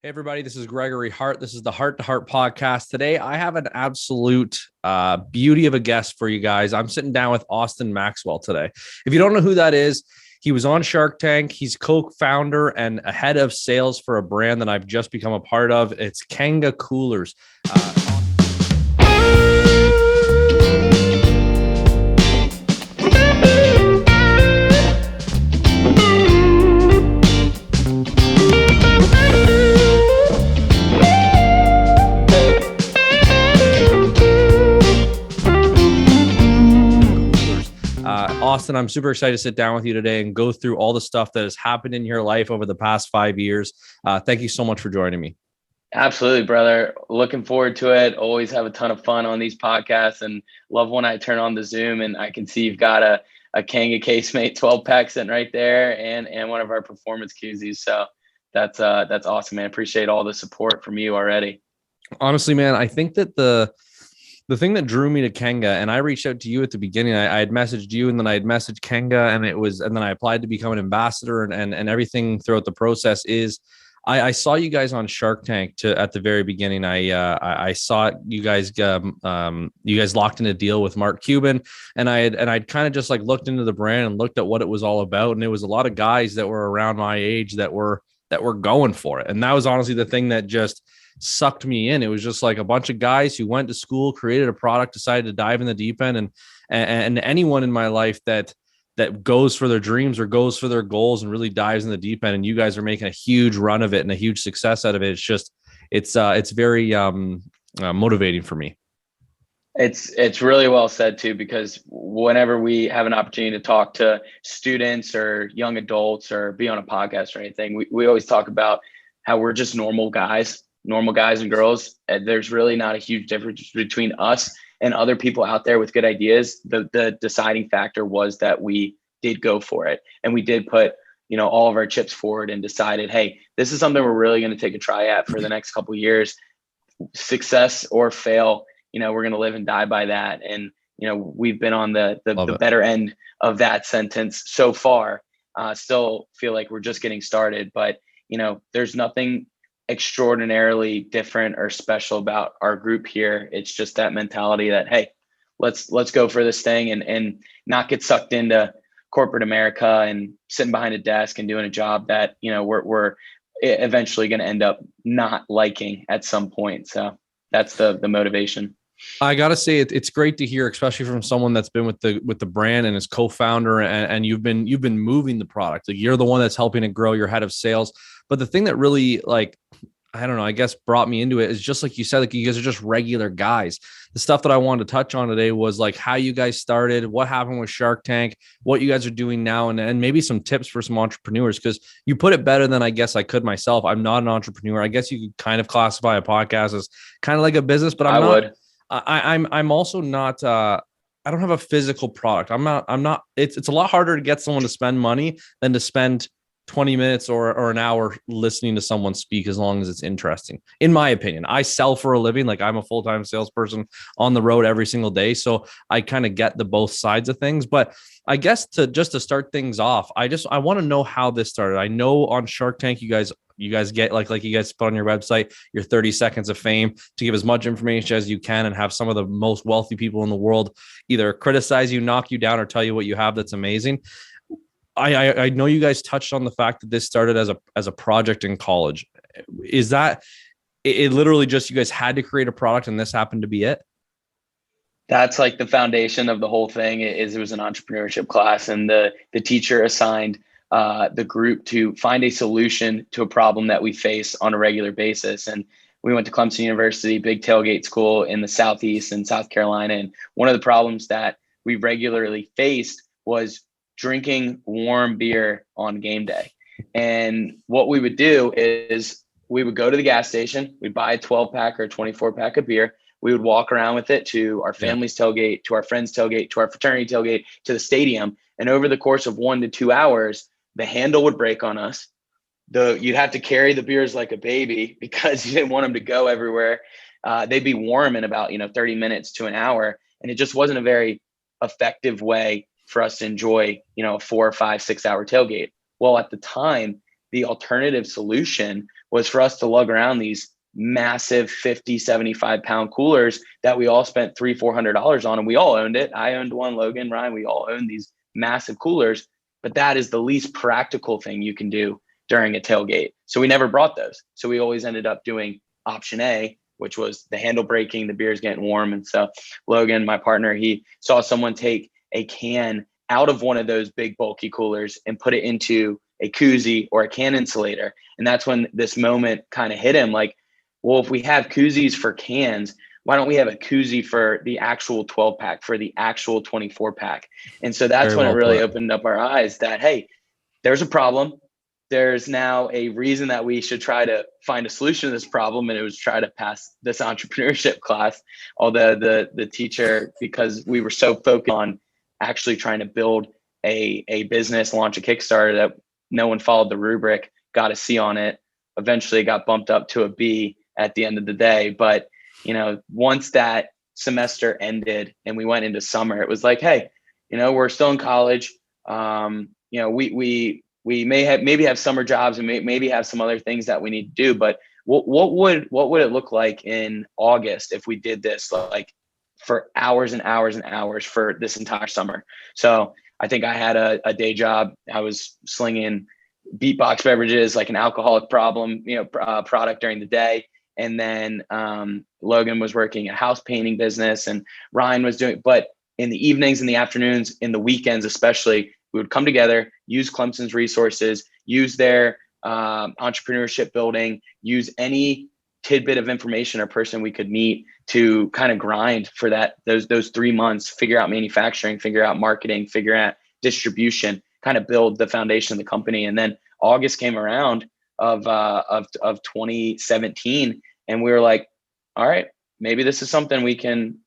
Hey everybody, this is Gregory Hart. This is the Heart to Heart podcast. Today, I have an absolute beauty of a guest for you guys. I'm sitting down with Austin Maxwell today. If you don't know who that is, he was on Shark Tank. He's co-founder and a head of sales for a brand that I've just become a part of. It's Kanga Coolers. Austin, I'm super excited to sit down with you today and go through all the stuff that has happened in your life over the past 5 years. Thank you so much for joining me. Absolutely, brother. Looking forward to it. Always have a ton of fun on these podcasts and love when I turn on the Zoom and I can see you've got a Kanga Casemate 12 pack sitting right there and one of our performance koozies. So that's awesome, man. Appreciate all the support from you already. Honestly, man, I think that the thing that drew me to Kanga, and I reached out to you at the beginning, I had messaged you and then I had messaged Kanga and then I applied to become an ambassador and everything throughout the process is I saw you guys on Shark Tank at the very beginning. I saw you guys locked in a deal with Mark Cuban and I'd kind of just like looked into the brand and looked at what it was all about. And it was a lot of guys that were around my age that were going for it. And that was honestly the thing that just sucked me in. It was just like a bunch of guys who went to school, created a product, decided to dive in the deep end, and anyone in my life that goes for their dreams or goes for their goals and really dives in the deep end. And you guys are making a huge run of it and a huge success out of it. It's very motivating for me. It's really well said too, because whenever we have an opportunity to talk to students or young adults or be on a podcast or anything, we always talk about how we're just normal guys and girls. There's really not a huge difference between us and other people out there with good ideas. The deciding factor was that we did go for it and we did put, all of our chips forward and decided, hey, this is something we're really going to take a try at for the next couple of years. Success or fail, we're going to live and die by that. And, we've been on the better end of that sentence so far. Still feel like we're just getting started, but, there's nothing extraordinarily different or special about our group here. It's just that mentality that, hey, let's go for this thing and not get sucked into corporate America and sitting behind a desk and doing a job that, we're eventually going to end up not liking at some point. So that's the motivation. I gotta say it's great to hear, especially from someone that's been with the brand and is co-founder, and you've been moving the product. Like you're the one that's helping it grow. You're head of sales. But the thing that really, like, I don't know, I guess brought me into it is just like you said, like you guys are just regular guys. The stuff that I wanted to touch on today was like how you guys started, what happened with Shark Tank, what you guys are doing now, and maybe some tips for some entrepreneurs, because you put it better than I guess I could myself. I'm not an entrepreneur. I guess you could kind of classify a podcast as kind of like a business, but I'm not. I'm also not. I don't have a physical product. I'm not. It's a lot harder to get someone to spend money than to spend 20 minutes or an hour listening to someone speak, as long as it's interesting. In my opinion, I sell for a living. Like I'm a full-time salesperson on the road every single day. So I kind of get the both sides of things, but I guess to start things off, I want to know how this started. I know on Shark Tank, you guys get like you guys put on your website, your 30 seconds of fame to give as much information as you can and have some of the most wealthy people in the world either criticize you, knock you down, or tell you what you have that's amazing. I know you guys touched on the fact that this started as a project in college. Is that it literally just you guys had to create a product and this happened to be it? That's like the foundation of the whole thing. It was an entrepreneurship class, and the teacher assigned the group to find a solution to a problem that we face on a regular basis. And we went to Clemson University, big tailgate school in the Southeast in South Carolina. And one of the problems that we regularly faced was drinking warm beer on game day. And what we would do is we would go to the gas station, we'd buy a 12 pack or a 24 pack of beer. We would walk around with it to our family's tailgate, to our friend's tailgate, to our fraternity tailgate, to the stadium. And over the course of 1 to 2 hours, the handle would break on us. You'd have to carry the beers like a baby because you didn't want them to go everywhere. They'd be warm in about 30 minutes to an hour. And it just wasn't a very effective way for us to enjoy, a 4 or 5, 6 hour tailgate. Well, at the time, the alternative solution was for us to lug around these massive 50, 75 pound coolers that we all spent $300-$400 on, and we all owned it. I owned one, Logan, Ryan, we all owned these massive coolers, but that is the least practical thing you can do during a tailgate. So we never brought those. So we always ended up doing option A, which was the handle breaking, the beer's getting warm. And so Logan, my partner, he saw someone take a can out of one of those big bulky coolers and put it into a koozie or a can insulator. And that's when this moment kind of hit him, like, well, if we have koozies for cans, why don't we have a koozie for the actual 12 pack, for the actual 24 pack? And so that's when it really opened up our eyes that, hey, there's a problem. There's now a reason that we should try to find a solution to this problem. And it was try to pass this entrepreneurship class. Although the teacher, because we were so focused on actually trying to build a business, launch a Kickstarter, that no one followed the rubric, got a C on it. Eventually got bumped up to a B at the end of the day. But, once that semester ended and we went into summer, it was like, hey, we're still in college. We maybe have summer jobs and maybe have some other things that we need to do. But what would it look like in August if we did this like for hours and hours and hours for this entire summer? So I think I had a day job. I was slinging beatbox beverages, like an alcoholic product during the day. And then Logan was working a house painting business, and Ryan was doing, but in the evenings and the afternoons, in the weekends, especially, we would come together, use Clemson's resources, use their entrepreneurship building, use any tidbit of information or person we could meet to kind of grind for those 3 months, figure out manufacturing, figure out marketing, figure out distribution, kind of build the foundation of the company. And then August came around of 2017, and we were like, all right, maybe this is something we can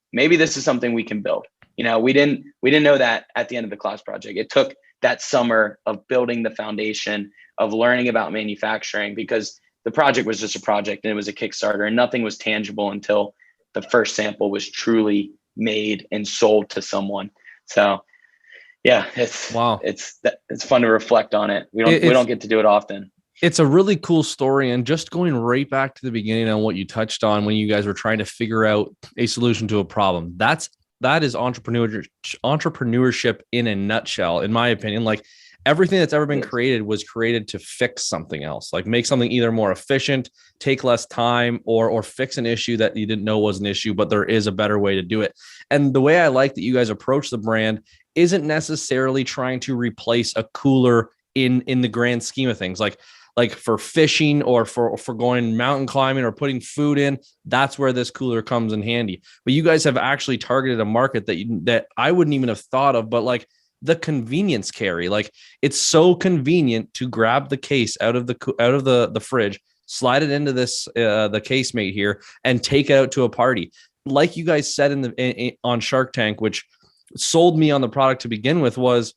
build. We didn't know that at the end of the class project. It took that summer of building the foundation, of learning about manufacturing, because the project was just a project and it was a Kickstarter, and nothing was tangible until the first sample was truly made and sold to someone. So yeah, it's fun to reflect on it. We don't get to do it often. It's a really cool story. And just going right back to the beginning on what you touched on when you guys were trying to figure out a solution to a problem, that is entrepreneurship in a nutshell, in my opinion. Like, everything that's ever been created was created to fix something else, like make something either more efficient, take less time, or fix an issue that you didn't know was an issue, but there is a better way to do it. And the way I like that you guys approach the brand isn't necessarily trying to replace a cooler in the grand scheme of things. Like for fishing or for going mountain climbing or putting food in, that's where this cooler comes in handy. But you guys have actually targeted a market that I wouldn't even have thought of, but like the convenience carry. Like, it's so convenient to grab the case out of the fridge, slide it into this the casemate here, and take it out to a party. Like you guys said on Shark Tank, which sold me on the product to begin with, was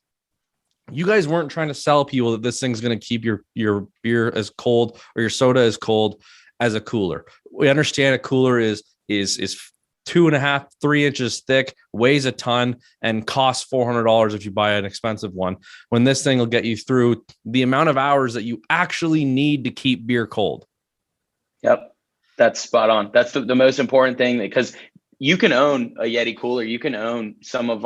you guys weren't trying to sell people that this thing's going to keep your beer as cold or your soda as cold as a cooler. We understand a cooler is 2.5, 3 inches thick, weighs a ton, and costs $400 if you buy an expensive one, when this thing will get you through the amount of hours that you actually need to keep beer cold. Yep. That's spot on. That's the most important thing, because you can own a Yeti cooler. You can own some of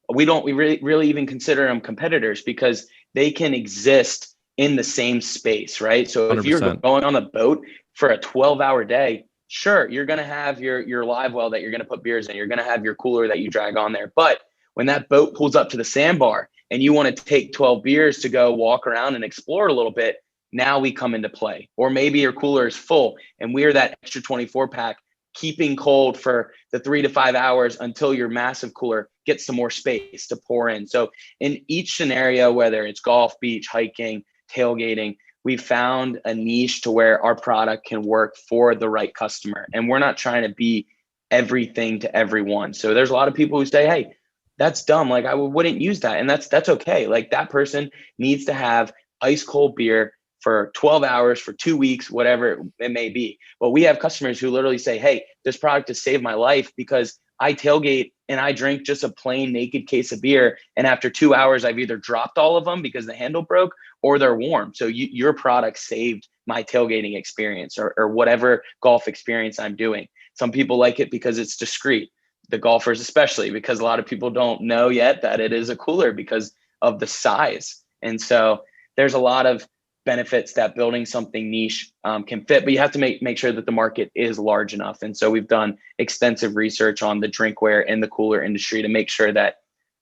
we really even consider them competitors, because they can exist in the same space, right? So 100%. If you're going on a boat for a 12-hour day, sure, you're going to have your live well that you're going to put beers in. You're going to have your cooler that you drag on there. But when that boat pulls up to the sandbar and you want to take 12 beers to go walk around and explore a little bit, now we come into play. Or maybe your cooler is full and we're that extra 24 pack keeping cold for the 3 to 5 hours until your massive cooler gets some more space to pour in. So in each scenario, whether it's golf, beach, hiking, tailgating, we found a niche to where our product can work for the right customer. And we're not trying to be everything to everyone. So there's a lot of people who say, hey, that's dumb. Like, I wouldn't use that. And that's okay. Like, that person needs to have ice cold beer for 12 hours, for 2 weeks, whatever it may be. But we have customers who literally say, hey, this product has saved my life because I tailgate and I drink just a plain naked case of beer. And after 2 hours, I've either dropped all of them because the handle broke or they're warm. So your product saved my tailgating experience or whatever golf experience I'm doing. Some people like it because it's discreet. The golfers, especially, because a lot of people don't know yet that it is a cooler because of the size. And so there's a lot of benefits that building something niche can fit, but you have to make sure that the market is large enough. And so we've done extensive research on the drinkware and the cooler industry to make sure that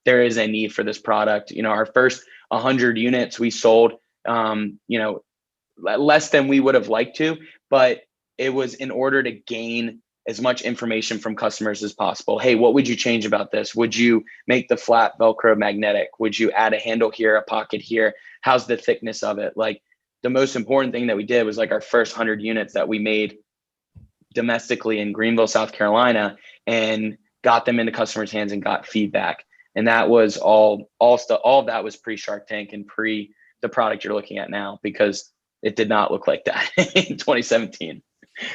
there is a need for this product. Our first 100 units we sold, less than we would have liked to, but it was in order to gain as much information from customers as possible. Hey, what would you change about this? Would you make the flat Velcro magnetic? Would you add a handle here, a pocket here? How's the thickness of it? Like, the most important thing that we did was like our first 100 units that we made domestically in Greenville, South Carolina, and got them into customers' hands and got feedback. And that was all of that was pre-Shark Tank and pre the product you're looking at now, because it did not look like that in 2017.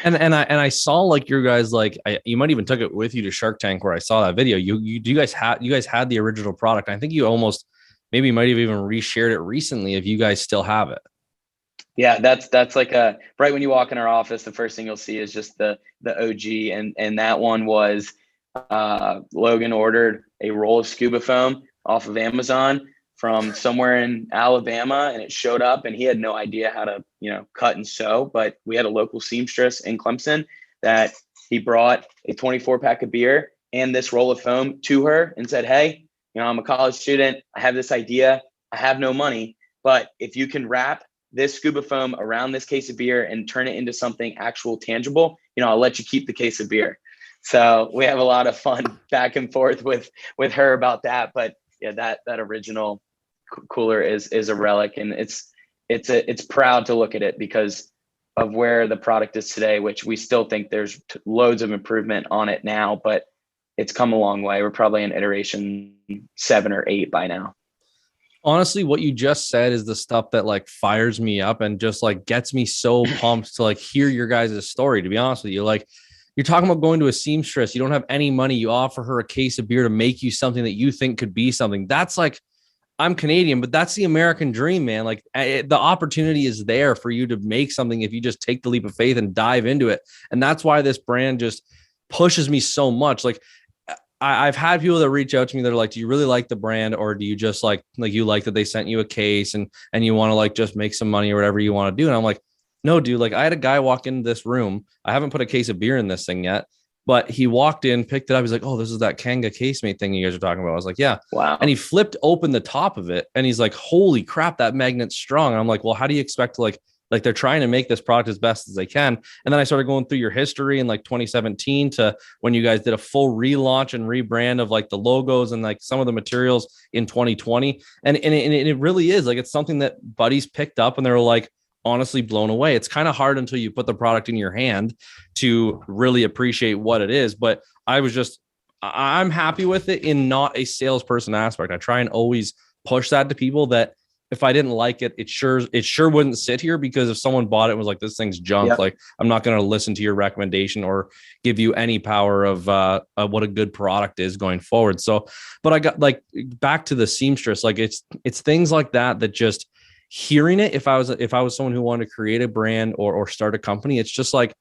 And I saw like your guys, like you might even took it with you to Shark Tank where I saw that video. You guys had the original product. I think you almost maybe might have even reshared it recently if you guys still have it. Yeah, that's like right when you walk in our office, the first thing you'll see is just the OG, and that one was Logan ordered a roll of scuba foam off of Amazon from somewhere in Alabama, and it showed up, and he had no idea how to cut and sew, but we had a local seamstress in Clemson that he brought a 24 pack of beer and this roll of foam to her and said, hey, I'm a college student, I have this idea, I have no money, but if you can wrap this scuba foam around this case of beer and turn it into something actual tangible, I'll let you keep the case of beer. So we have a lot of fun back and forth with her about that. But yeah, that original cooler is a relic, and it's proud to look at it because of where the product is today, which we still think there's loads of improvement on it now, but it's come a long way. We're probably in iteration 7 or 8 by now. Honestly, what you just said is the stuff that like fires me up and just like gets me so pumped to like hear your guys' story. To be honest with you, like you're talking about going to a seamstress, you don't have any money, you offer her a case of beer to make you something that you think could be something. That's like, I'm Canadian, but that's the American dream, man. Like the opportunity is there for you to make something if you just take the leap of faith and dive into it. And that's why this brand just pushes me so much. Like I've had people that reach out to me that are like, do you really like the brand, or do you just like you like that they sent you a case and you want to like just make some money or whatever you want to do? And I'm like, no, dude, like I had a guy walk into this room. I haven't put a case of beer in this thing yet, but he walked in, picked it up. He's like, oh, this is that Kanga casemate thing you guys are talking about. I was like, yeah. Wow. And he flipped open the top of it and he's like, holy crap, that magnet's strong. And I'm like, well, how do you expect to like they're trying to make this product as best as they can. And then I started going through your history in like 2017 to when you guys did a full relaunch and rebrand of like the logos and like some of the materials in 2020. And it really is like, it's something that buddies picked up and they're like, honestly blown away. It's kind of hard until you put the product in your hand to really appreciate what it is. But I'm happy with it in not a salesperson aspect. I try and always push that to people that if I didn't like it, it sure wouldn't sit here, because if someone bought it and was like, this thing's junk, yep, like I'm not going to listen to your recommendation or give you any power of what a good product is going forward. So, but I got like back to the seamstress, like it's things like that just hearing it. If I was someone who wanted to create a brand or start a company, it's just like,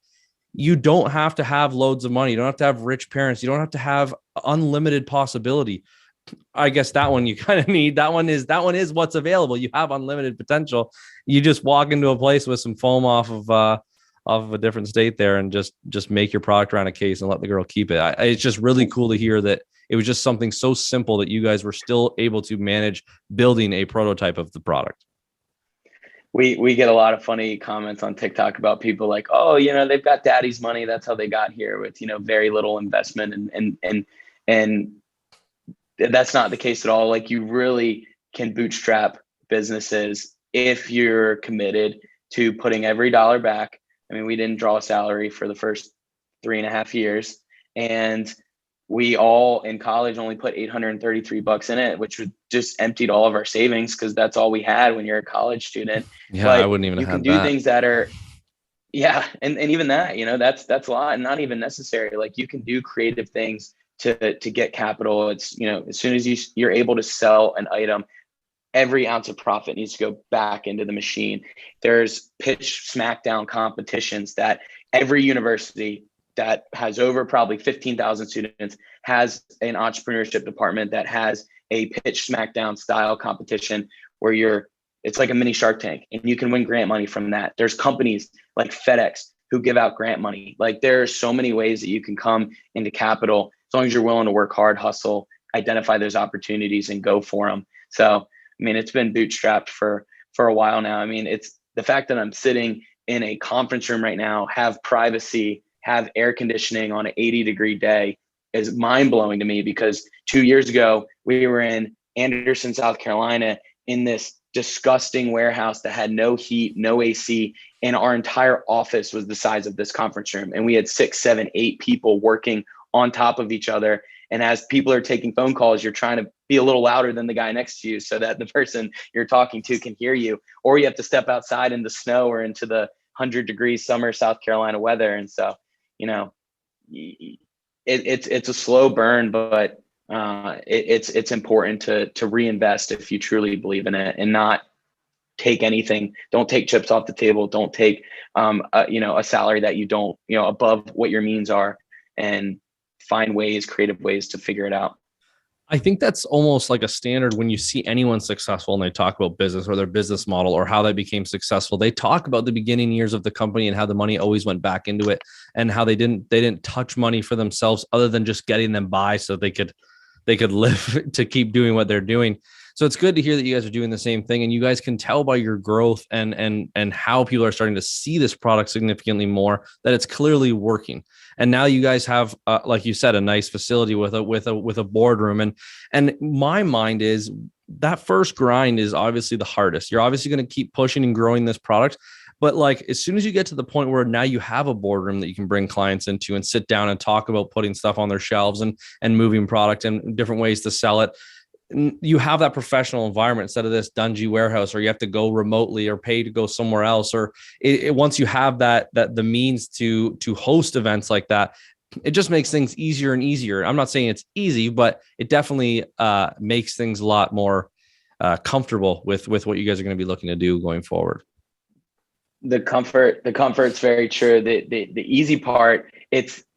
you don't have to have loads of money. You don't have to have rich parents. You don't have to have unlimited possibility. I guess that one you kind of need. That one is what's available. You have unlimited potential. You just walk into a place with some foam off of a different state there and just make your product around a case and let the girl keep it. It's just really cool to hear that it was just something so simple that you guys were still able to manage building a prototype of the product. We get a lot of funny comments on TikTok about people like, oh, they've got daddy's money. That's how they got here with, very little investment and that's not the case at all. Like, you really can bootstrap businesses if you're committed to putting every dollar back. I mean, we didn't draw a salary for the first 3.5 years, and we all in college only put $833 in it, which just emptied all of our savings because that's all we had when you're a college student. Yeah, but I wouldn't even have you can do things that are, yeah, and even that, that's a lot and not even necessary. Like, you can do creative things to get capital. It's, as soon as you're able to sell an item, every ounce of profit needs to go back into the machine. There's pitch smackdown competitions that every university that has over probably 15,000 students has an entrepreneurship department that has a pitch smackdown style competition where it's like a mini Shark Tank and you can win grant money from that. There's companies like FedEx who give out grant money. Like there are so many ways that you can come into capital as long as you're willing to work hard, hustle, identify those opportunities and go for them. So, it's been bootstrapped for a while now. It's the fact that I'm sitting in a conference room right now, have privacy, have air conditioning on an 80-degree day is mind blowing to me, because 2 years ago we were in Anderson, South Carolina, in this disgusting warehouse that had no heat, no AC, and our entire office was the size of this conference room. And we had 6, 7, 8 people working on top of each other. And as people are taking phone calls, you're trying to be a little louder than the guy next to you so that the person you're talking to can hear you, or you have to step outside in the snow or into the 100-degree summer South Carolina weather. And so, it's a slow burn, but it's important to reinvest if you truly believe in it and not take anything. Don't take chips off the table. Don't take a salary that you don't, above what your means are, and find creative ways to figure it out. I think that's almost like a standard when you see anyone successful and they talk about business or their business model or how they became successful. They talk about the beginning years of the company and how the money always went back into it, and how they didn't touch money for themselves other than just getting them by so they could live to keep doing what they're doing. So it's good to hear that you guys are doing the same thing, and you guys can tell by your growth and how people are starting to see this product significantly more that it's clearly working. And now you guys have, like you said, a nice facility with a boardroom. And my mind is that first grind is obviously the hardest. You're obviously going to keep pushing and growing this product. But like, as soon as you get to the point where now you have a boardroom that you can bring clients into and sit down and talk about putting stuff on their shelves and moving product and different ways to sell it, you have that professional environment instead of this dungy warehouse, or you have to go remotely or pay to go somewhere else. Or once you have that the means to host events like that, it just makes things easier and easier. I'm not saying it's easy, but it definitely makes things a lot more comfortable with what you guys are going to be looking to do going forward. The comfort's very true. The easy part,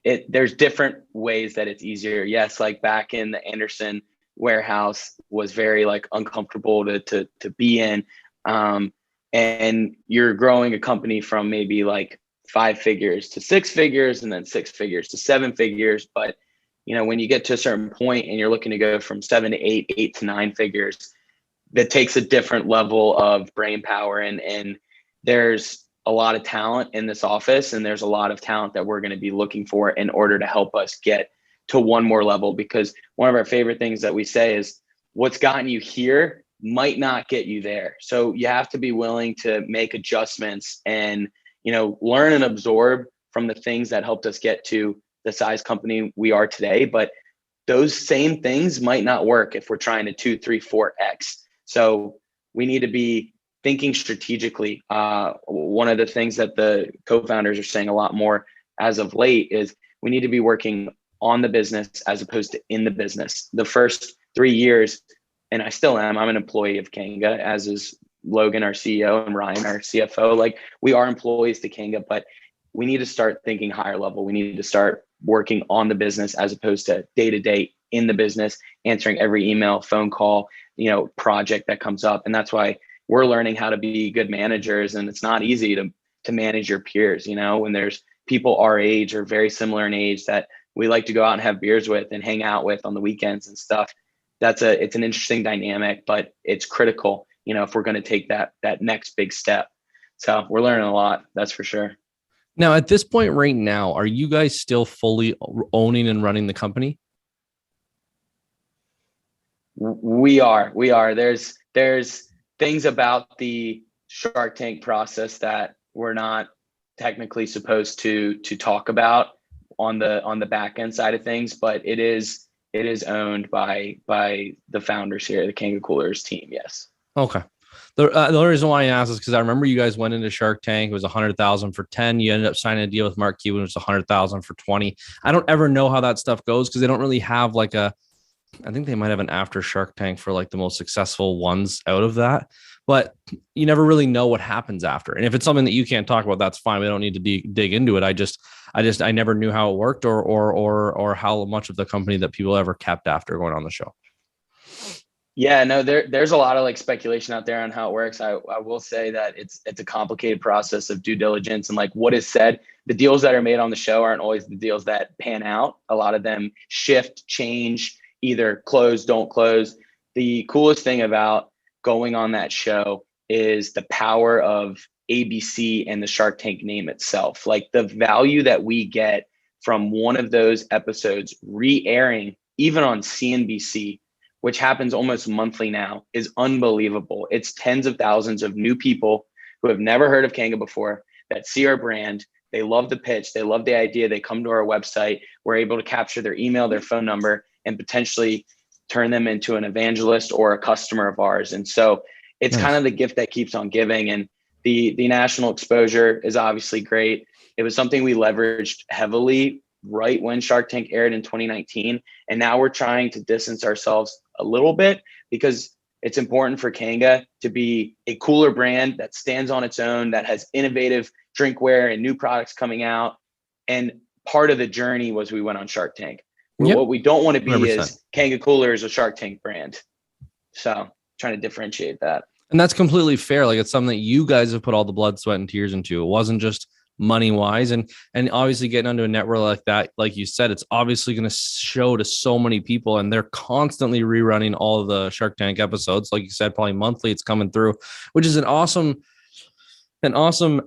there's different ways that it's easier. Yes, like back in the Anderson warehouse was very uncomfortable to be in, and you're growing a company from maybe 5 figures to 6 figures, and then 6 figures to 7 figures. But when you get to a certain point and you're looking to go from 7 to 8, 8 to 9 figures, that takes a different level of brain power, and there's a lot of talent in this office, and there's a lot of talent that we're going to be looking for in order to help us get to one more level. Because one of our favorite things that we say is what's gotten you here might not get you there. So you have to be willing to make adjustments and, learn and absorb from the things that helped us get to the size company we are today. But those same things might not work if we're trying to 2, 3, 4x. So we need to be thinking strategically. One of the things that the co-founders are saying a lot more as of late is we need to be working on the business as opposed to in the business. The first 3 years, and I still am, I'm an employee of Kanga, as is Logan, our CEO, and Ryan, our CFO. We are employees to Kanga, but we need to start thinking higher level. We need to start working on the business as opposed to day to day in the business, answering every email, phone call, project that comes up. And that's why we're learning how to be good managers. And it's not easy to manage your peers, when there's people our age or very similar in age that we like to go out and have beers with and hang out with on the weekends and stuff. It's an interesting dynamic, but it's critical, if we're going to take that next big step. So we're learning a lot, that's for sure. Now, at this point right now, are you guys still fully owning and running the company? We are. There's things about the Shark Tank process that we're not technically supposed to talk about on the back end side of things, but it is owned by the founders here, the Kanga Coolers team. Yes. Okay. The only reason why I asked is because I remember you guys went into Shark Tank. It was 100,000 for 10. You ended up signing a deal with Mark Cuban, which was 100,000 for 20. I don't ever know how that stuff goes because they don't really have like I think they might have an after Shark Tank for like the most successful ones out of that, but you never really know what happens after. And if it's something that you can't talk about, that's fine. We don't need to dig into it. I never knew how it worked or how much of the company that people ever kept after going on the show. Yeah, no, there's a lot of like speculation out there on how it works. I will say that it's a complicated process of due diligence and like what is said. The deals that are made on the show aren't always the deals that pan out. A lot of them shift, change, either close, don't close. The coolest thing about going on that show is the power of ABC and the Shark Tank name itself. Like the value that we get from one of those episodes re-airing, even on CNBC, which happens almost monthly now, is unbelievable. It's tens of thousands of new people who have never heard of Kanga before that see our brand. They love the pitch. They love the idea. They come to our website. We're able to capture their email, their phone number, and potentially turn them into an evangelist or a customer of ours. And so it's Nice. kind of the gift that keeps on giving. And the national exposure is obviously great. It was something we leveraged heavily right when Shark Tank aired in 2019. And now we're trying to distance ourselves a little bit because it's important for Kanga to be a cooler brand that stands on its own, that has innovative drinkware and new products coming out. And part of the journey was we went on Shark Tank. Yep. What we don't want to be 100%. is Kanga Coolers, a Shark Tank brand. So trying to differentiate that. And that's completely fair. Like it's something that you guys have put all the blood, sweat, and tears into. It wasn't just money wise. And obviously getting onto a network like that, like you said, it's obviously going to show to so many people, and they're constantly rerunning all of the Shark Tank episodes. Like you said, probably monthly it's coming through, which is an awesome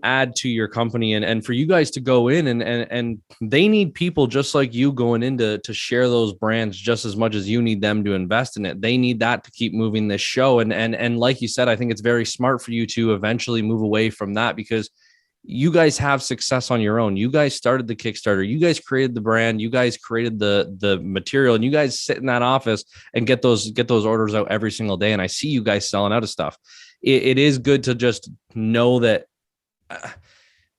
add to your company. And for you guys to go in and they need people just like you going in to share those brands just as much as you need them to invest in it. They need that to keep moving this show. And like you said, I think it's very smart for you to eventually move away from that because you guys have success on your own. You guys started the Kickstarter. You guys created the brand. You guys created the material, and you guys sit in that office and get those orders out every single day. And I see you guys selling out of stuff. It is good to just know that.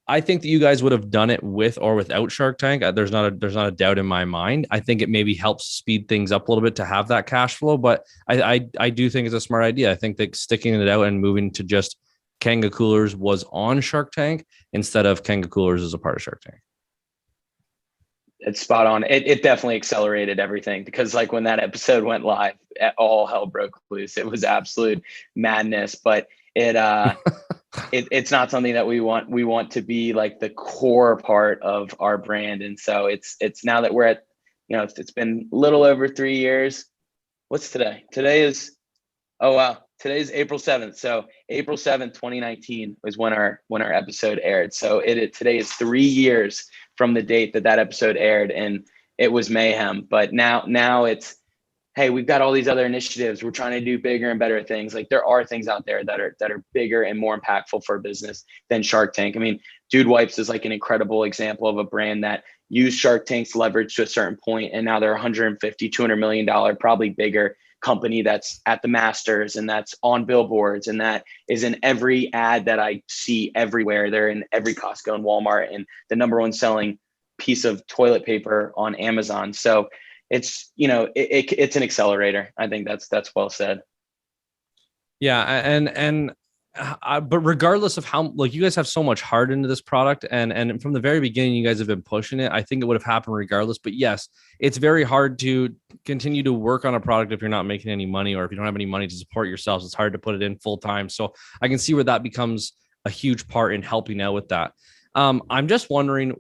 I think that you guys would have done it with or without Shark Tank. There's not a doubt in my mind. I think it maybe helps speed things up a little bit to have that cash flow, but I do think it's a smart idea. I think that sticking it out and moving to just Kanga Coolers was on Shark Tank instead of Kanga Coolers as a part of Shark Tank. It's spot on. It definitely accelerated everything because like when that episode went live, all hell broke loose. It was absolute madness, but it's not something that we want to be like the core part of our brand. And so it's now that we're at, it's been a little over 3 years. What's today? Today's April 7th. So April 7th, 2019 was when our episode aired. So today is 3 years from the date that episode aired, and it was mayhem. But now it's, hey, we've got all these other initiatives. We're trying to do bigger and better things. Like there are things out there that are bigger and more impactful for a business than Shark Tank. I mean, Dude Wipes is like an incredible example of a brand that used Shark Tank's leverage to a certain point, and now they're $150, $200 million, probably bigger company that's at the Masters and that's on billboards and that is in every ad that I see everywhere. They're in every Costco and Walmart and the number one selling piece of toilet paper on Amazon. So it's, it's an accelerator. I think that's well said. Yeah. But regardless of how, like, you guys have so much heart into this product and from the very beginning, you guys have been pushing it. I think it would have happened regardless, but yes, it's very hard to continue to work on a product if you're not making any money, or if you don't have any money to support yourselves, it's hard to put it in full time. So I can see where that becomes a huge part in helping out with that. I'm just wondering,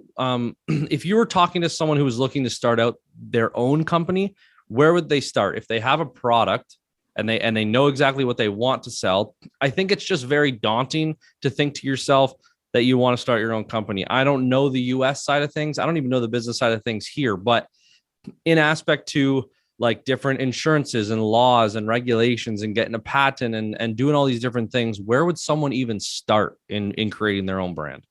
if you were talking to someone who was looking to start out their own company, where would they start? If they have a product and they know exactly what they want to sell, I think it's just very daunting to think to yourself that you want to start your own company. I don't know the US side of things. I don't even know the business side of things here, but in aspect to like different insurances and laws and regulations and getting a patent and doing all these different things, where would someone even start in creating their own brand?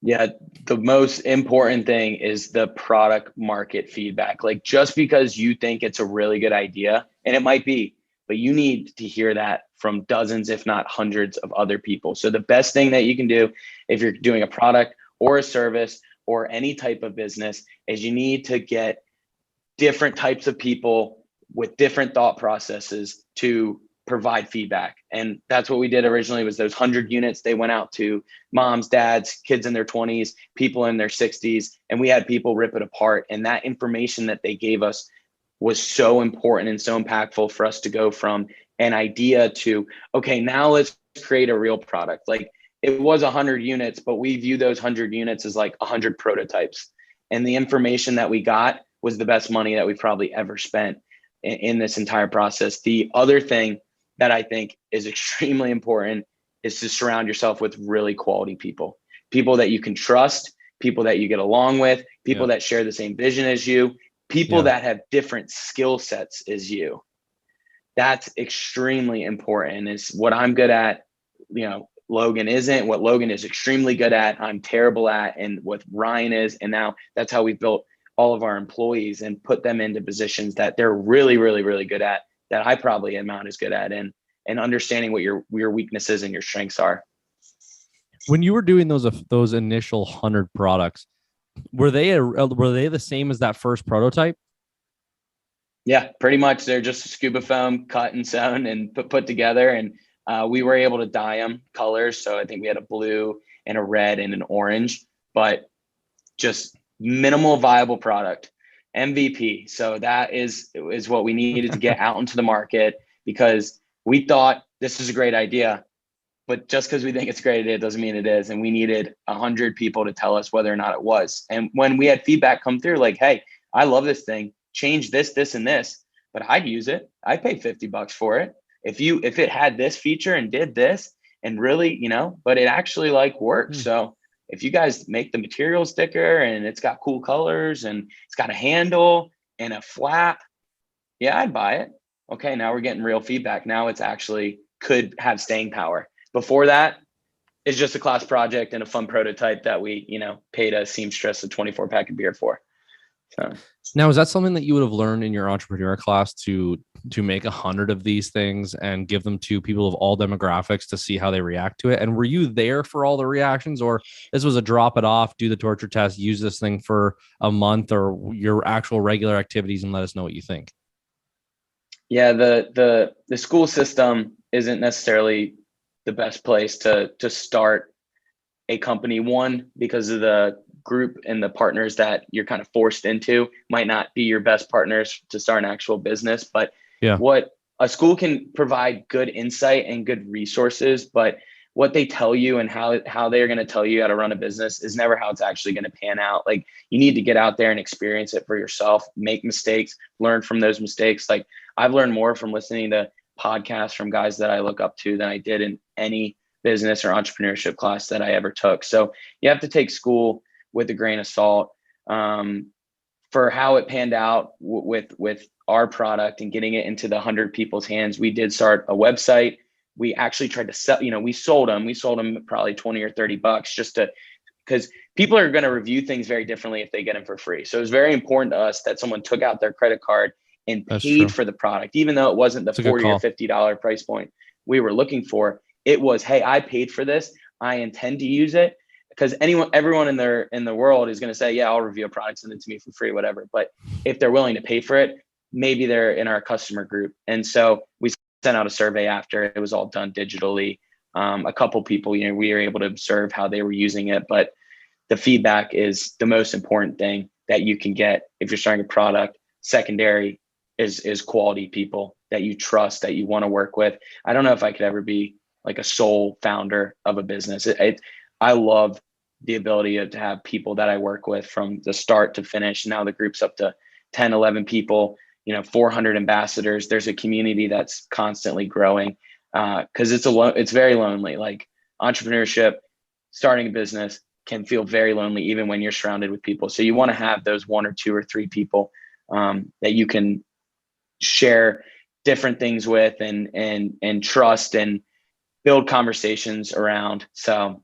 Yeah, the most important thing is the product market feedback. Like just because you think it's a really good idea, and it might be, but you need to hear that from dozens, if not hundreds of other people. So the best thing that you can do if you're doing a product or a service or any type of business is you need to get different types of people with different thought processes to provide feedback. And that's what we did originally was those 100 units. They went out to moms, dads, kids in their 20s, people in their 60s, and we had people rip it apart. And that information that they gave us was so important and so impactful for us to go from an idea to, okay, now let's create a real product. Like it was 100 units, but we view those 100 units as like 100 prototypes. And the information that we got was the best money that we probably ever spent in this entire process. The other thing that I think is extremely important is to surround yourself with really quality people, people that you can trust, people that you get along with, people that share the same vision as you, people that have different skill sets as you. That's extremely important. Is what I'm good at, Logan isn't. What Logan is extremely good at, I'm terrible at, and what Ryan is. And now that's how we've built all of our employees and put them into positions that they're really, really, really good at, that I probably am not as good at, and understanding what your weaknesses and your strengths are. When you were doing those initial 100 products, were they the same as that first prototype? Yeah, pretty much. They're just scuba foam cut and sewn and put together. And we were able to dye them colors. So I think we had a blue and a red and an orange, but just minimal viable product, MVP. So that is what we needed to get out into the market, because we thought this is a great idea, but just because we think it's a great idea doesn't mean it is. And we needed 100 people to tell us whether or not it was. And when we had feedback come through, like, hey, I love this thing, change this, this, and this, but I'd use it. I'd pay $50 for it. If it had this feature and did this and really, but it actually like works. So if you guys make the materials thicker and it's got cool colors and it's got a handle and a flap, yeah, I'd buy it. Okay, now we're getting real feedback. Now it's actually could have staying power. Before that, it's just a class project and a fun prototype that we, paid a seamstress a 24-pack of beer for. So now, is that something that you would have learned in your entrepreneur class to make 100 of these things and give them to people of all demographics to see how they react to it? And were you there for all the reactions, or this was a drop it off, do the torture test, use this thing for a month, or your actual regular activities and let us know what you think? Yeah, the school system isn't necessarily the best place to start a company. One, because of the group and the partners that you're kind of forced into might not be your best partners to start an actual business. But what a school can provide good insight and good resources, but what they tell you and how they're going to tell you how to run a business is never how it's actually going to pan out. Like, you need to get out there and experience it for yourself, make mistakes, learn from those mistakes. Like, I've learned more from listening to podcasts from guys that I look up to than I did in any business or entrepreneurship class that I ever took. So you have to take school with a grain of salt. For how it panned out with our product and getting it into the 100 people's hands, we did start a website. We actually tried to sell, we sold them probably 20 or $30 because people are going to review things very differently if they get them for free. So it was very important to us that someone took out their credit card and paid for the product, even though it wasn't the $40 or $50 price point we were looking for. It was, hey, I paid for this. I intend to use it. Because everyone in the world is going to say, yeah, I'll review a product, send it to me for free, whatever. But if they're willing to pay for it, maybe they're in our customer group. And so we sent out a survey after. It was all done digitally. A couple people, we were able to observe how they were using it. But the feedback is the most important thing that you can get if you're starting a product. Secondary is quality people that you trust, that you want to work with. I don't know if I could ever be like a sole founder of a business. I love the ability to have people that I work with from the start to finish. Now the group's up to 10, 11 people, 400 ambassadors. There's a community that's constantly growing because it's very lonely. Like, entrepreneurship, starting a business can feel very lonely, even when you're surrounded with people. So you want to have those 1 or 2 or 3 people that you can share different things with and trust and build conversations around. So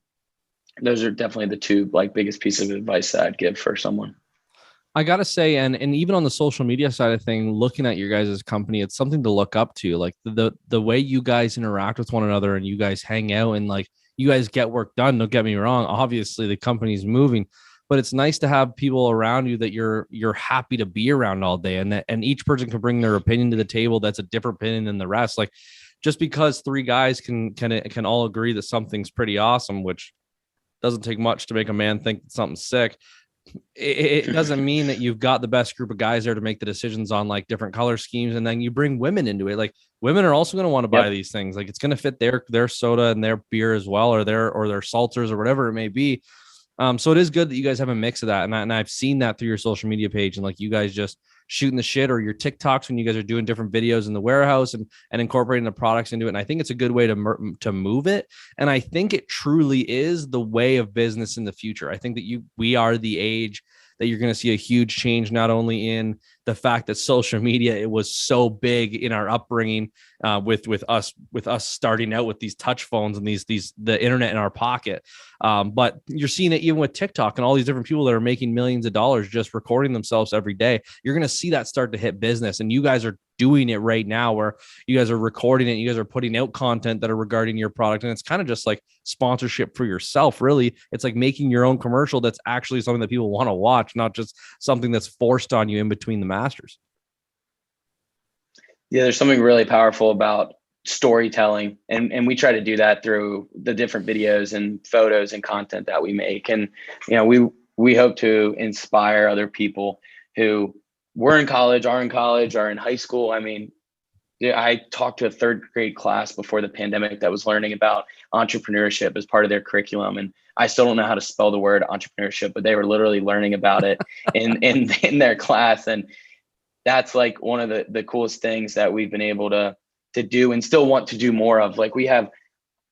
those are definitely the 2 biggest pieces of advice that I'd give for someone. I gotta say, and even on the social media side of thing, looking at your guys' company, it's something to look up to. Like the way you guys interact with one another and you guys hang out and like you guys get work done. Don't get me wrong. Obviously, the company's moving, but it's nice to have people around you that you're happy to be around all day, and each person can bring their opinion to the table. That's a different opinion than the rest. Like just because three guys can all agree that something's pretty awesome, which doesn't take much to make a man think something's sick. It doesn't mean that you've got the best group of guys there to make the decisions on like different color schemes. And then you bring women into it. Like women are also going to want to buy these things. Like it's going to fit their soda and their beer as well, or their seltzers or whatever it may be. So it is good that you guys have a mix of that. And I've seen that through your social media page and like you guys just shooting the shit, or your TikToks when you guys are doing different videos in the warehouse and incorporating the products into it. And I think it's a good way to move it. And I think it truly is the way of business in the future. I think that we are the age that you're going to see a huge change, not only in the fact that social media, it was so big in our upbringing with us starting out with these touch phones and the internet in our pocket. But you're seeing it even with TikTok and all these different people that are making millions of dollars just recording themselves every day. You're going to see that start to hit business, and you guys are doing it right now where you guys are recording it. You guys are putting out content that are regarding your product. And it's kind of just like sponsorship for yourself. Really. It's like making your own commercial. That's actually something that people want to watch, not just something that's forced on you in between the masters. Yeah. There's something really powerful about storytelling. And we try to do that through the different videos and photos and content that we make. And, we hope to inspire other people who are in college, are in high school. I mean, I talked to a third grade class before the pandemic that was learning about entrepreneurship as part of their curriculum. And I still don't know how to spell the word entrepreneurship, but they were literally learning about it in their class. And that's like one of the coolest things that we've been able to do and still want to do more of. Like we have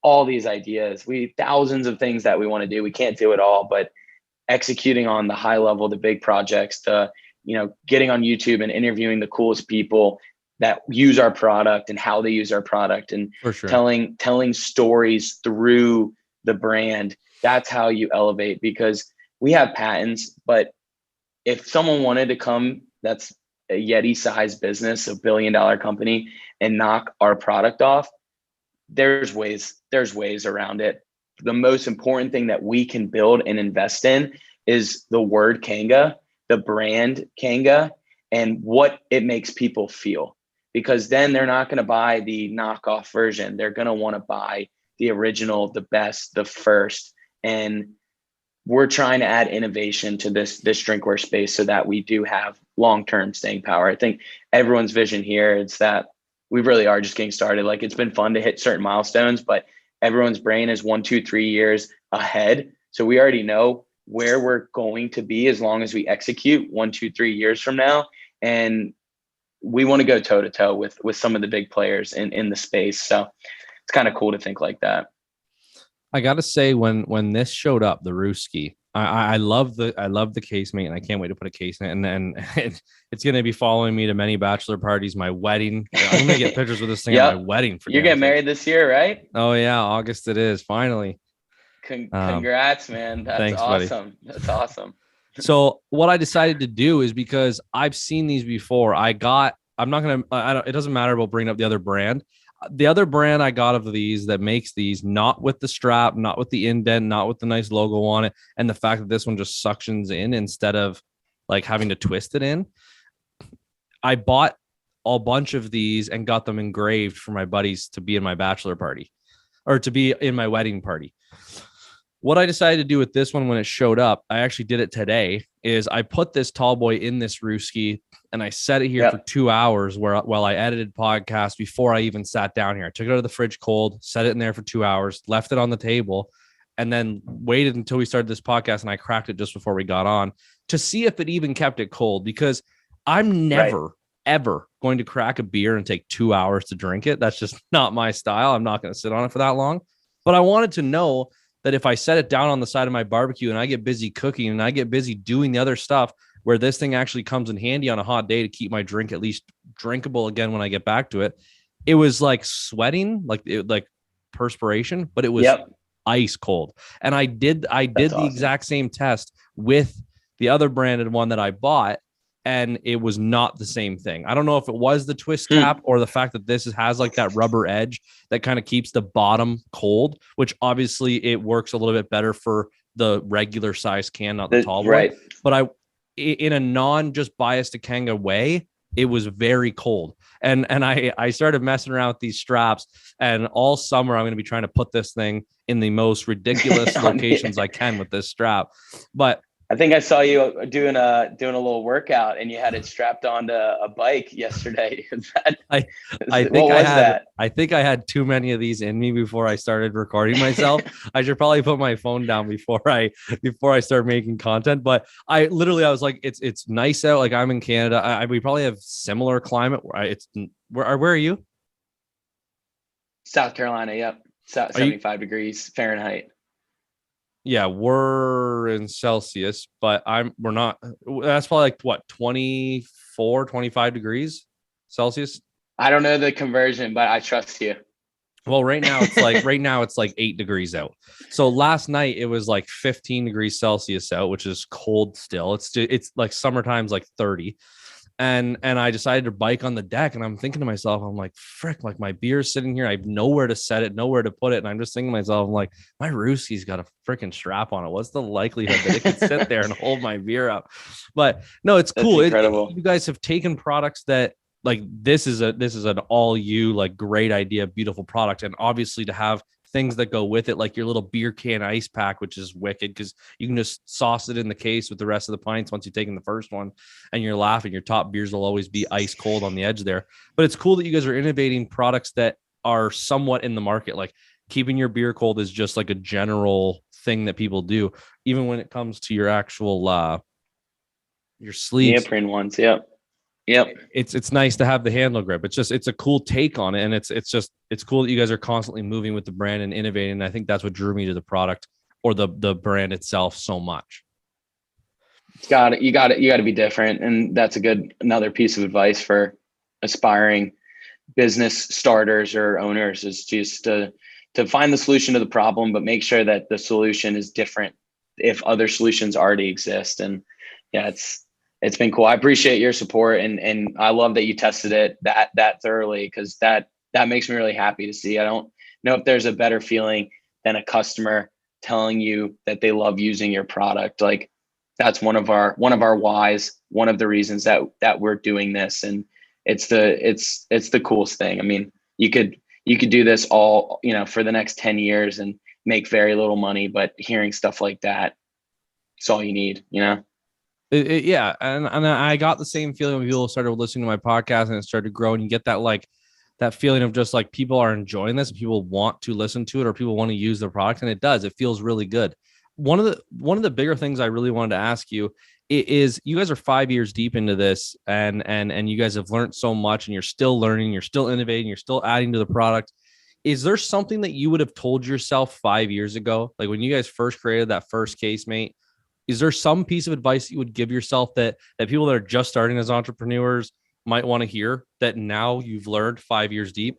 all these ideas, thousands of things that we want to do. We can't do it all, but executing on the high level, the big projects, getting on YouTube and interviewing the coolest people that use our product and how they use our product, and for sure, telling stories through the brand. That's how you elevate, because we have patents, but if someone wanted to come, that's a Yeti size business, a $1 billion company, and knock our product off, there's ways around it. The most important thing that we can build and invest in is the word Kanga, the brand Kanga, and what it makes people feel, because then they're not going to buy the knockoff version. They're going to want to buy the original, the best, the first. And we're trying to add innovation to this drinkware space so that we do have long-term staying power. I think everyone's vision here is that we really are just getting started. Like it's been fun to hit certain milestones, but everyone's brain is 1, 2, 3 years ahead. So we already know where we're going to be as long as we execute 1, 2, 3 years from now. And we want to go toe to toe with some of the big players in the space. So it's kind of cool to think like that. I got to say, when this showed up, the Rooski, I love the casemate, and I can't wait to put a case in it. And then it's going to be following me to many bachelor parties, my wedding. I'm going to get pictures with this thing at my wedding. You're getting married this year, right? Oh yeah. August it is, finally. Congrats, man. That's thanks, awesome. Buddy. That's awesome. So what I decided to do is, because I've seen these before, it doesn't matter about bringing up the other brand. The other brand I got of these that makes these, not with the strap, not with the indent, not with the nice logo on it, and the fact that this one just suctions in instead of like having to twist it in. I bought a bunch of these and got them engraved for my buddies to be in my bachelor party, or to be in my wedding party. What I decided to do with this one when it showed up, I actually did it today, is I put this tall boy in this Rooski and I set it here for 2 hours while I edited podcasts before I even sat down here. I took it out of the fridge cold, set it in there for 2 hours, left it on the table, and then waited until we started this podcast, and I cracked it just before we got on to see if it even kept it cold, because I'm never, ever going to crack a beer and take 2 hours to drink it. That's just not my style. I'm not going to sit on it for that long. But I wanted to know that if I set it down on the side of my barbecue and I get busy cooking and I get busy doing the other stuff, where this thing actually comes in handy on a hot day to keep my drink at least drinkable again when I get back to it. It was like sweating, like perspiration, but it was ice cold. And I did the exact same test with the other branded one that I bought, and it was not the same thing. I don't know if it was the twist cap or the fact that this has like that rubber edge that kind of keeps the bottom cold, which obviously it works a little bit better for the regular size can, not the tall one. But in a non just biased to Kanga way, it was very cold. And I started messing around with these straps, and all summer I'm going to be trying to put this thing in the most ridiculous locations I can with this strap. But I think I saw you doing a little workout, and you had it strapped onto a bike yesterday. I think I had too many of these in me before I started recording myself. I should probably put my phone down before I start making content. But I was like, it's nice out. Like I'm in Canada. We probably have similar climate. Where are you? South Carolina. Yep. 75 degrees Fahrenheit. Yeah, we're in Celsius, but we're not. That's probably like what, 24, 25 degrees Celsius. I don't know the conversion, but I trust you. Well, right now it's like 8 degrees out. So last night it was like 15 degrees Celsius out, which is cold still. It's like summertime's like 30. And I decided to bike on the deck, and I'm thinking to myself, I'm like, frick, like my beer's sitting here. I have nowhere to set it, nowhere to put it. And I'm just thinking to myself, I'm like, my Roosie's got a freaking strap on it. What's the likelihood that it could sit there and hold my beer up? But no, it's cool. That's incredible. You guys have taken products that like, this is an all you like great idea, beautiful product. And obviously to have things that go with it, like your little beer can ice pack, which is wicked because you can just sauce it in the case with the rest of the pints once you've taken the first one, and you're laughing. Your top beers will always be ice cold on the edge there. But it's cool that you guys are innovating products that are somewhat in the market. Like keeping your beer cold is just like a general thing that people do, even when it comes to your actual your sleeves. Neoprene ones. Yep. It's nice to have the handle grip. It's a cool take on it, and it's cool that you guys are constantly moving with the brand and innovating. And I think that's what drew me to the product or the brand itself so much. You got to be different, and that's another piece of advice for aspiring business starters or owners is just to find the solution to the problem, but make sure that the solution is different if other solutions already exist. And yeah, it's been cool. I appreciate your support, and I love that you tested it that thoroughly, because that makes me really happy to see. I don't know if there's a better feeling than a customer telling you that they love using your product. Like that's one of our whys, one of the reasons that we're doing this, and it's the coolest thing. I mean, you could do this all, for the next 10 years and make very little money, but hearing stuff like that, it's all you need, Yeah, and I got the same feeling when people started listening to my podcast and it started to grow, and you get that like that feeling of just like people are enjoying this, people want to listen to it, or people want to use the product, and it does. It feels really good. One of the bigger things I really wanted to ask you is, you guys are 5 years deep into this, and you guys have learned so much, and you're still learning, you're still innovating, you're still adding to the product. Is there something that you would have told yourself 5 years ago, like when you guys first created that first case, mate? Is there some piece of advice you would give yourself that people that are just starting as entrepreneurs might want to hear, that now you've learned 5 years deep?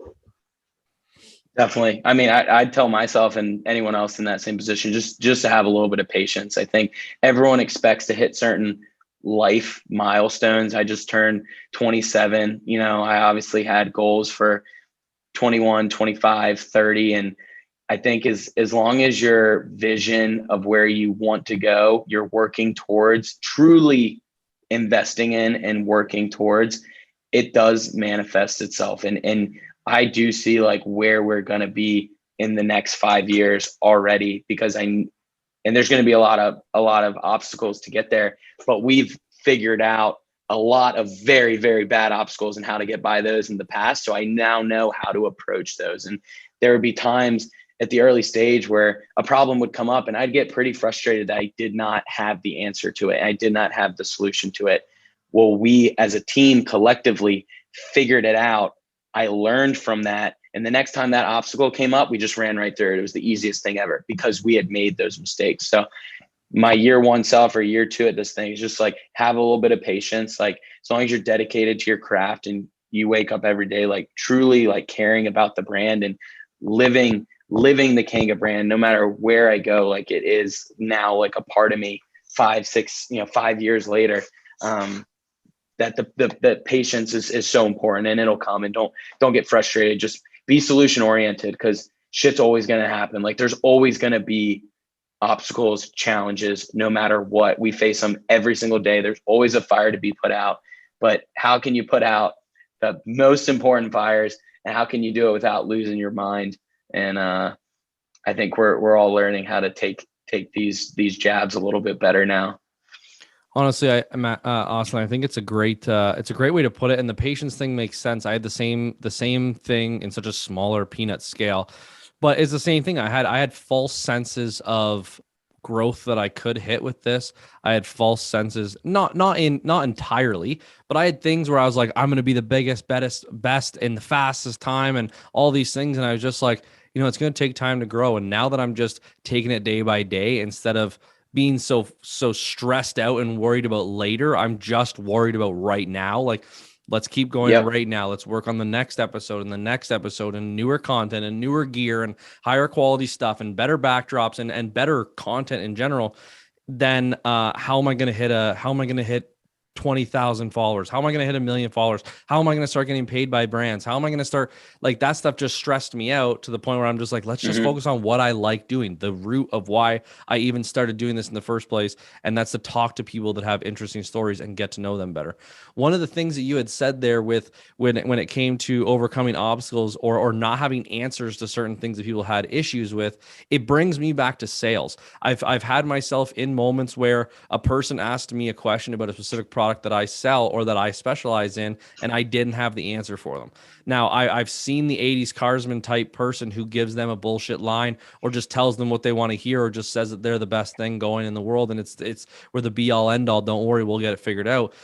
Definitely. I mean, I'd tell myself and anyone else in that same position, just to have a little bit of patience. I think everyone expects to hit certain life milestones. I just turned 27. I obviously had goals for 21, 25, 30, and I think as long as your vision of where you want to go, you're working towards, truly investing in and working towards, it does manifest itself. And I do see like where we're going to be in the next 5 years already, because and there's going to be a lot of obstacles to get there, but we've figured out a lot of very, very bad obstacles and how to get by those in the past. So I now know how to approach those. And there would be times at the early stage where a problem would come up and I'd get pretty frustrated that I did not have the answer to it. I did not have the solution to it. Well, we as a team collectively figured it out. I learned from that. And the next time that obstacle came up, we just ran right through it. It was the easiest thing ever because we had made those mistakes. So my year one self or year two at this thing is just like, have a little bit of patience. Like as long as you're dedicated to your craft and you wake up every day, like truly like caring about the brand and living the Kanga brand, no matter where I go, like it is now like a part of me. 5, 6, 5 years later. That the patience is so important, and it'll come. And don't get frustrated. Just be solution oriented, because shit's always going to happen. Like there's always going to be obstacles, challenges, no matter what. We face them every single day. There's always a fire to be put out. But how can you put out the most important fires, and how can you do it without losing your mind? And I think we're all learning how to take these jabs a little bit better now. Honestly, Austin, I think it's a great way to put it. And the patience thing makes sense. I had the same thing in such a smaller peanut scale, but it's the same thing. I had false senses of growth that I could hit with this. I had false senses, not entirely, but I had things where I was like, I'm going to be the biggest, best in the fastest time and all these things. And I was just like, it's going to take time to grow. And now that I'm just taking it day by day, instead of being so stressed out and worried about later, I'm just worried about right now. Like, let's keep going right now. Let's work on the next episode and the next episode and newer content and newer gear and higher quality stuff and better backdrops and better content in general. Then how am I going to hit 20,000 followers? How am I going to hit 1 million followers? How am I going to start getting paid by brands? How am I going to start, like, that stuff just stressed me out to the point where I'm just like, let's just focus on what I like doing, the root of why I even started doing this in the first place. And that's to talk to people that have interesting stories and get to know them better. One of the things that you had said there with when it came to overcoming obstacles or not having answers to certain things that people had issues with, it brings me back to sales. I've had myself in moments where a person asked me a question about a specific product that I sell or that I specialize in, and I didn't have the answer for them. Now, I've seen the 80s Carsman type person who gives them a bullshit line or just tells them what they want to hear or just says that they're the best thing going in the world and it's we're the be all end all. Don't worry, we'll get it figured out.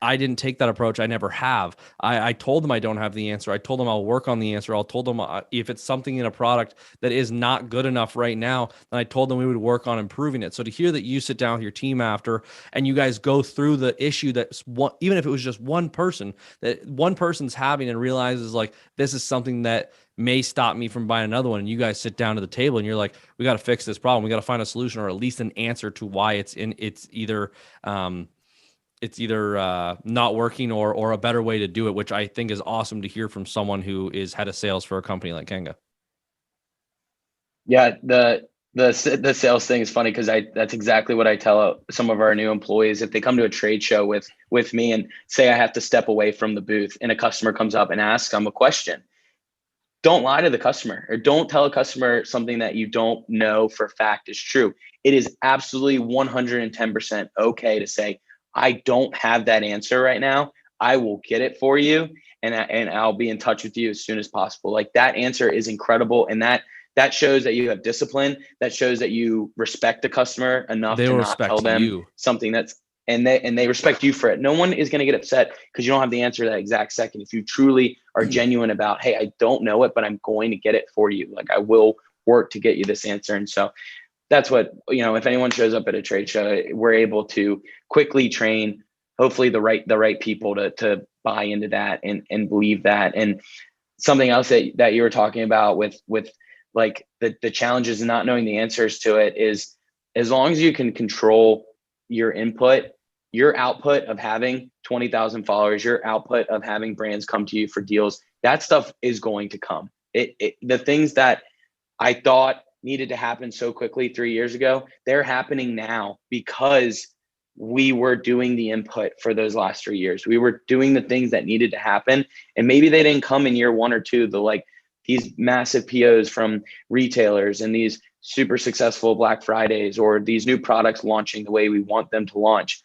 I didn't take that approach. I never have. I told them I don't have the answer. I told them I'll work on the answer. I'll told them if it's something in a product that is not good enough right now, then I told them we would work on improving it. So to hear that you sit down with your team after and you guys go through the issue that's even if it was just one person, that one person's having and realizes like, this is something that may stop me from buying another one. And you guys sit down to the table and you're like, we got to fix this problem. We got to find a solution or at least an answer to why it's either not working or a better way to do it, which I think is awesome to hear from someone who is head of sales for a company like Kanga. Yeah, the sales thing is funny because that's exactly what I tell some of our new employees. If they come to a trade show with me and say I have to step away from the booth and a customer comes up and asks them a question, don't lie to the customer or don't tell a customer something that you don't know for a fact is true. It is absolutely 110% okay to say, I don't have that answer right now. I will get it for you. And I'll be in touch with you as soon as possible. Like that answer is incredible. And that shows that you have discipline. That shows that you respect the customer enough to not tell them something and they respect you for it. No one is going to get upset because you don't have the answer that exact second. If you truly are genuine about, hey, I don't know it, but I'm going to get it for you. Like I will work to get you this answer. And so that's what, if anyone shows up at a trade show, we're able to quickly train, hopefully the right people to buy into that and believe that. And something else that you were talking about with like the challenges and not knowing the answers to it is, as long as you can control your input, your output of having 20,000 followers, your output of having brands come to you for deals, that stuff is going to come. The things that I thought needed to happen so quickly 3 years ago, they're happening now because we were doing the input for those last 3 years. We were doing the things that needed to happen. And maybe they didn't come in year 1 or 2, these massive POs from retailers and these super successful Black Fridays or these new products launching the way we want them to launch.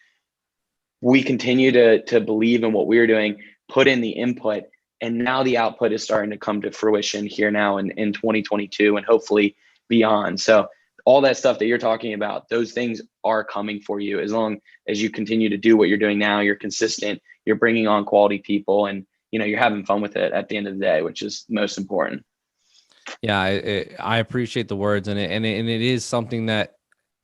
We continue to believe in what we're doing, put in the input, and now the output is starting to come to fruition here now in 2022 and hopefully beyond. So all that stuff that you're talking about, those things are coming for you as long as you continue to do what you're doing now. You're consistent, you're bringing on quality people, and you're having fun with it at the end of the day, which is most important. Yeah, I appreciate the words, and it is something that,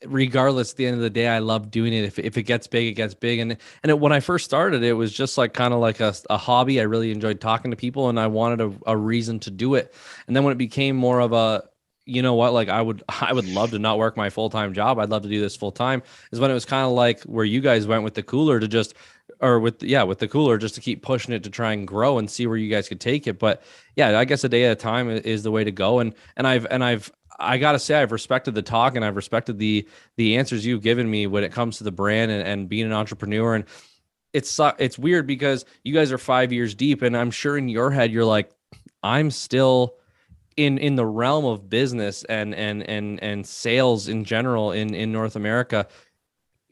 regardless, at the end of the day, I love doing it. If it gets big, it gets big. And when I first started, it was just like kind of like a hobby. I really enjoyed talking to people, and I wanted a reason to do it. And then when it became more of a you know what, like I would love to not work my full-time job. I'd love to do this full time, is when it was kind of like where you guys went with the cooler to just, or with the cooler, just to keep pushing it to try and grow and see where you guys could take it. But yeah, I guess a day at a time is the way to go. I gotta say, I've respected the talk, and I've respected the answers you've given me when it comes to the brand and being an entrepreneur. And it's weird because you guys are 5 years deep, and I'm sure in your head you're like, I'm still in the realm of business and sales in general in North America.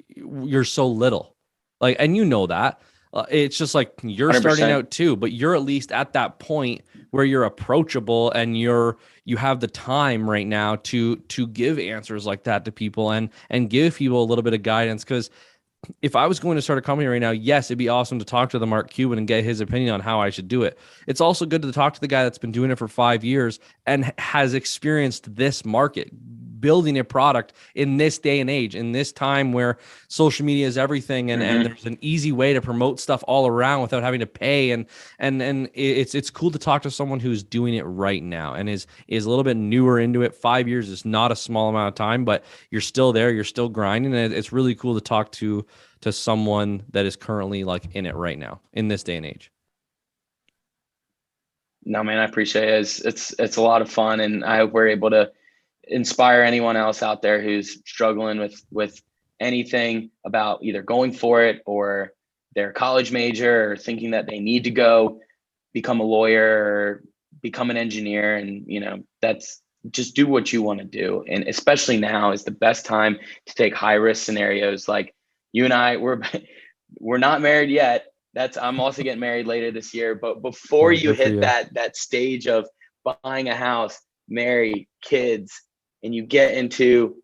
You're so little, like, and you know that. It's just like you're 100%. starting out too, but you're at least at that point where you're approachable and you have the time right now to give answers like that to people and give people a little bit of guidance. Because if I was going to start a company right now, yes, it'd be awesome to talk to the Mark Cuban and get his opinion on how I should do it. It's also good to talk to the guy that's been doing it for 5 years and has experienced this market, building a product in this day and age, in this time where social media is everything, and there's an easy way to promote stuff all around without having to pay. And it's cool to talk to someone who's doing it right now and is a little bit newer into it. 5 years is not a small amount of time, but you're still there, you're still grinding, and it's really cool to talk to someone that is currently like in it right now in this day and age. No, man, I appreciate it. It's a lot of fun, and I hope we're able to inspire anyone else out there who's struggling with anything about either going for it or their college major, or thinking that they need to go become a lawyer or become an engineer. And, that's just do what you want to do. And especially now is the best time to take high risk scenarios. Like you and I, we're not married yet. I'm also getting married later this year, but before you hit that stage of buying a house, marry, kids, and you get into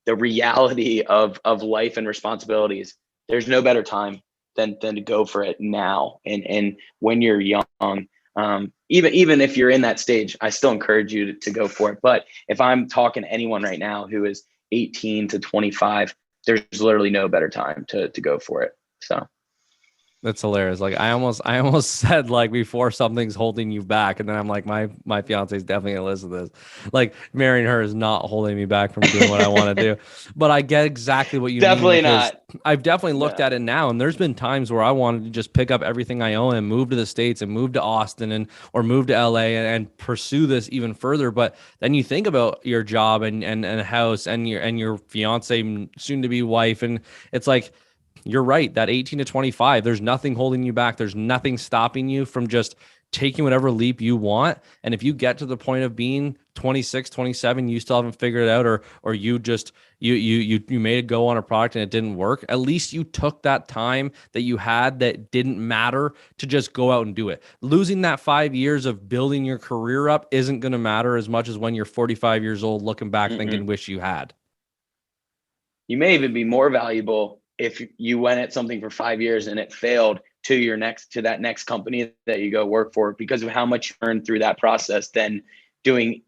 the reality of life and responsibilities, there's no better time than to go for it now. And when you're young, even if you're in that stage, I still encourage you to go for it. But if I'm talking to anyone right now who is 18 to 25, there's literally no better time to go for it. So. That's hilarious. Like I almost said like before something's holding you back, and then I'm like, my fiance is definitely gonna listen to this. Like marrying her is not holding me back from doing what I want to do. But I get exactly what you definitely mean. Definitely not. I've definitely looked at it now, and there's been times where I wanted to just pick up everything I own and move to the States and move to Austin or move to LA and pursue this even further. But then you think about your job and a house and your fiance, soon to be wife, and it's like, you're right. That 18 to 25, there's nothing holding you back. There's nothing stopping you from just taking whatever leap you want. And if you get to the point of being 26, 27, you still haven't figured it out, or you just, you made a go on a product and it didn't work, at least you took that time that you had that didn't matter to just go out and do it. Losing that 5 years of building your career up isn't going to matter as much as when you're 45 years old, looking back, thinking, wish you had. You may even be more valuable if you went at something for 5 years and it failed to that next company that you go work for, because of how much you earned through that process, than doing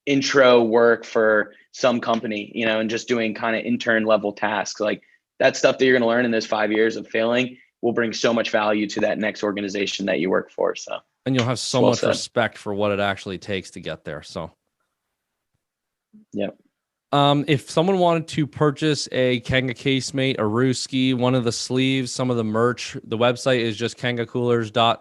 intro work for some company, and just doing kind of intern level tasks. Like that stuff that you're going to learn in those 5 years of failing will bring so much value to that next organization that you work for. So, and you'll have so much respect for what it actually takes to get there. So, yep. If someone wanted to purchase a Kanga casemate, a Ruski, one of the sleeves, some of the merch, the website is just kangacoolers.com.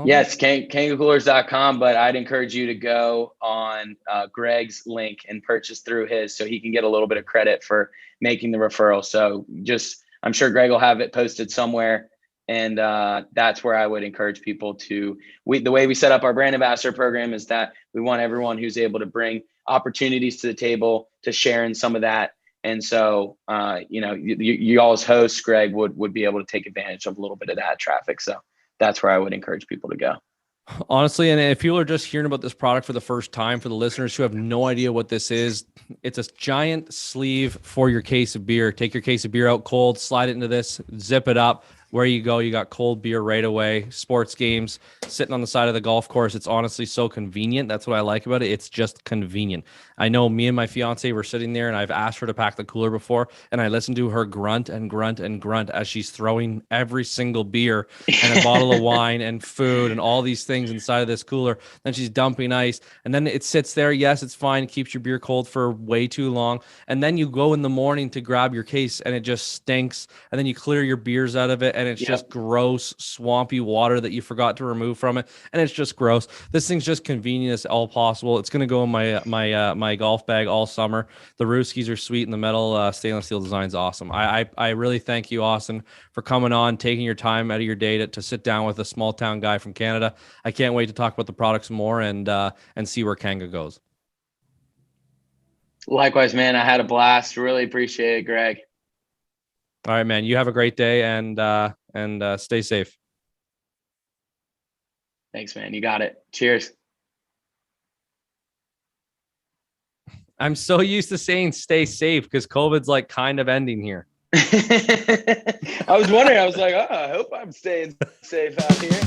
Yes, kangacoolers.com, but I'd encourage you to go on Greg's link and purchase through his, so he can get a little bit of credit for making the referral. So I'm sure Greg will have it posted somewhere. And that's where I would encourage people to, the way we set up our brand ambassador program is that we want everyone who's able to bring opportunities to the table to share in some of that. And so, you all's host, Greg, would be able to take advantage of a little bit of that traffic. So that's where I would encourage people to go. Honestly, and if people are just hearing about this product for the first time, for the listeners who have no idea what this is, it's a giant sleeve for your case of beer. Take your case of beer out cold, slide it into this, zip it up. where you go, you got cold beer right away, sports games, sitting on the side of the golf course. It's honestly so convenient. That's what I like about it. It's just convenient. I know me and my fiance were sitting there, and I've asked her to pack the cooler before, and I listened to her grunt and grunt and grunt as she's throwing every single beer and a bottle of wine and food and all these things inside of this cooler. Then she's dumping ice, and then it sits there. Yes, it's fine. It keeps your beer cold for way too long. And then you go in the morning to grab your case, and it just stinks. And then you clear your beers out of it, and it's just gross, swampy water that you forgot to remove from it, and it's just gross. This thing's just convenient as all possible. It's gonna go in my golf bag all summer. The Ruskies are sweet, and the metal stainless steel design's awesome. I really thank you, Austin, for coming on, taking your time out of your day to sit down with a small town guy from Canada. I can't wait to talk about the products more and see where Kanga goes. Likewise, man. I had a blast. Really appreciate it, Greg. All right, man. You have a great day and stay safe. Thanks, man. You got it. Cheers. I'm so used to saying stay safe because COVID's like kind of ending here. I was wondering. I was like, oh, I hope I'm staying safe out here.